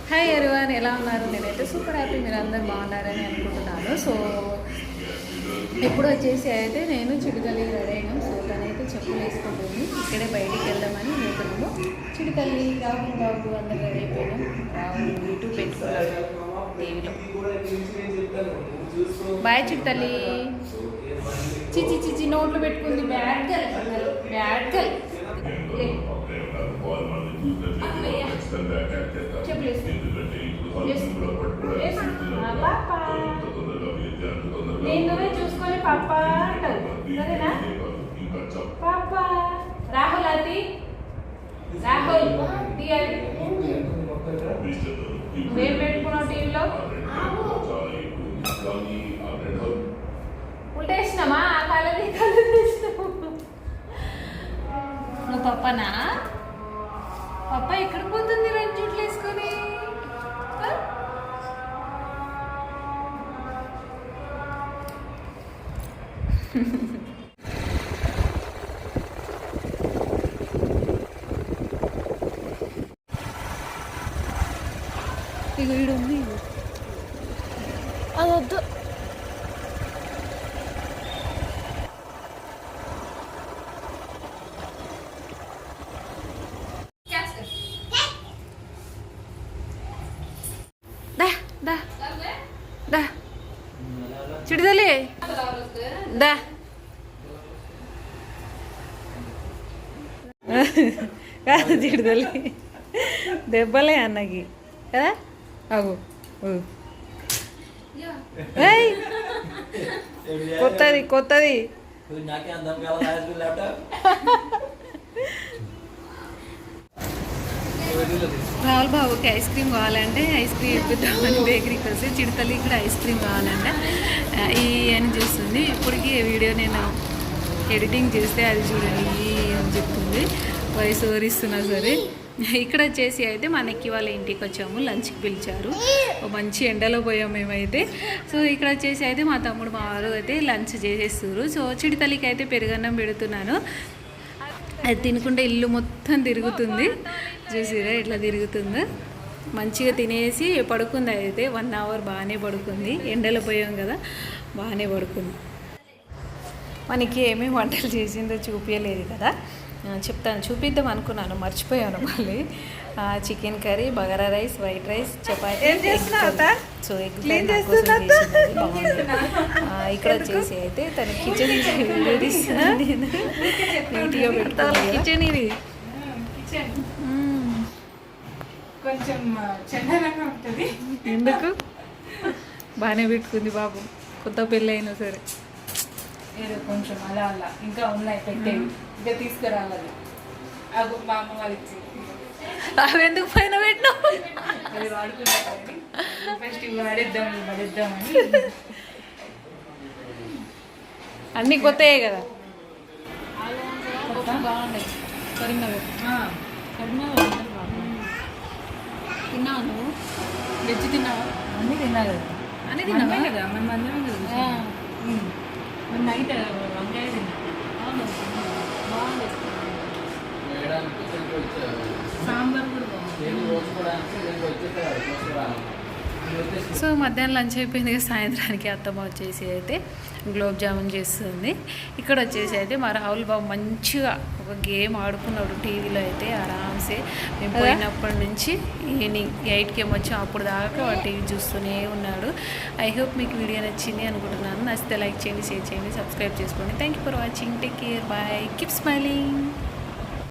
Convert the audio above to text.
Hi everyone, ఎలా ఉన్నారు? నేనైతే సూపర్ హ్యాపీ, మీరు అందరు బాగున్నారని అనుకుంటున్నాను. సో ఇప్పుడు వచ్చేసి అయితే నేను చిటికల్లి రెడీ అయినాం. సో తనైతే చెప్పులు వేసుకుంటుంది. ఇక్కడే బయటికి వెళ్దామని అనుకున్నాము. చిటికల్లి రాహుల్ బాబు అందరు రెడీ అయిపోయినాం. రాహుల్ యూట్యూబ్ పెట్టుకున్నాడు టీవీలో. బాయ్ చిటికల్లి. చిచి చిచి నోట్లు పెట్టుకుంది. బ్యాడ్ గల్ బ్యాడ్ గల్. నేను చూసుకొని పాప అంటావు సరేనా? పాప రాహుల్ అది రాహుల్ ఏం పెట్టుకున్నావు టీవీలో? ఉల్టేసినామా? కలది తీసినాము. నువ్వు పప్పనా? పప్ప ఎక్కడ పోతుంది రెండు జుట్లు వేసుకొని? ఇక వీడు ఉంది, అది వద్దు. దా చిడిదలే దా. కాదు చిడిదలే, దెబ్బలే అన్నకి కదా. అగు కొత్తది కొత్తది. రాహుల్ బాబుకి ఐస్ క్రీమ్ కావాలంటే ఐస్ క్రీమ్ ఇప్పిద్దామని బేకరీకి వస్తే చిడతల్లి కూడా ఐస్ క్రీమ్ కావాలంటే ఈ అని చూస్తుంది. ఇప్పటికీ వీడియో నేను ఎడిటింగ్ చేస్తే అది చూడండి అని చెప్తుంది. వయసు ఓరిస్తున్నా సరే. ఇక్కడ వచ్చేసి అయితే మనకి వాళ్ళ ఇంటికి వచ్చాము, లంచ్కి పిలిచారు. మంచి ఎండలో పోయాము మేమైతే. సో ఇక్కడ వచ్చేసి అయితే మా తమ్ముడు మా వారు అయితే లంచ్ చేసేస్తారు. సో చిడితల్లికి అయితే పెరుగన్నం పెడుతున్నాను. అది తినకుండా ఇల్లు మొత్తం తిరుగుతుంది. చూసిరా ఎట్లా తిరుగుతుందో. మంచిగా తినేసి పడుకుంది. అయితే 1 అవర్ బాగానే పడుకుంది. ఎండలో పోయాం కదా, బాగానే పడుకుంది. మనకి ఏమేమి వంటలు చేసిందో చూపించలేదు కదా, చెప్తాను. చూపిద్దాం అనుకున్నాను, మర్చిపోయాను మళ్ళీ. Chicken curry, bagara rice, white rice, chapati. So egg బాగుంది. ఇక్కడ వచ్చేసి అయితే తన కిచెన్ వీడియో తీస్తున్నాను. నీట్గా పెట్టుకోవాలి కిచెన్. ఇది కొంచెం చందనంగా ఉంటుంది. ఎందుకు? బాగానే పెట్టుకుంది బాబు, కొత్త పెళ్ళి అయినా సరే. ఏదో కొంచెం అలా అలా ఇంకా ఉన్నాయి పెట్టేవి, ఇంకా తీసుకురావాలి. అది మా అమ్మ వాళ్ళు ఇచ్చింది. అవి ఎందుకు పైన పెట్టినావు? అది వాడుకున్నాను. ఫస్ట్ ఇవి వాడేద్దామని. అన్నీ కొత్తయే కదా. బాగున్నాయి. కరీంనగర్ తిన్నాను. వెజ్ తిన్నావా? అన్నీ తిన్నా కదా. అన్నీ తిన్నావా కదా? మన అందరం కదా. నైట్ వంకాయ తిన్నా. బాగుంది. సాంబార్ కూడా సో మధ్యాహ్నం లంచ్ అయిపోయింది కదా. సాయంత్రానికి అత్తమ్మ వచ్చేసి అయితే గులాబ్ జామున్ చేస్తుంది. ఇక్కడ వచ్చేసి అయితే మా రాహుల్ బాబు మంచిగా ఒక గేమ్ ఆడుకున్నాడు టీవీలో. అయితే ఆరామ్సే మేము పోయినప్పటి నుంచి ఈవినింగ్ 8కి ఏమొచ్చాం, అప్పుడు దాకా టీవీ చూస్తూనే ఉన్నాడు. ఐ హోప్ మీకు వీడియో నచ్చింది అనుకుంటున్నాను. నచ్చితే లైక్ చేయండి, షేర్ చేయండి, సబ్స్క్రైబ్ చేసుకోండి. Thank you for watching. Take care, bye, keep smiling.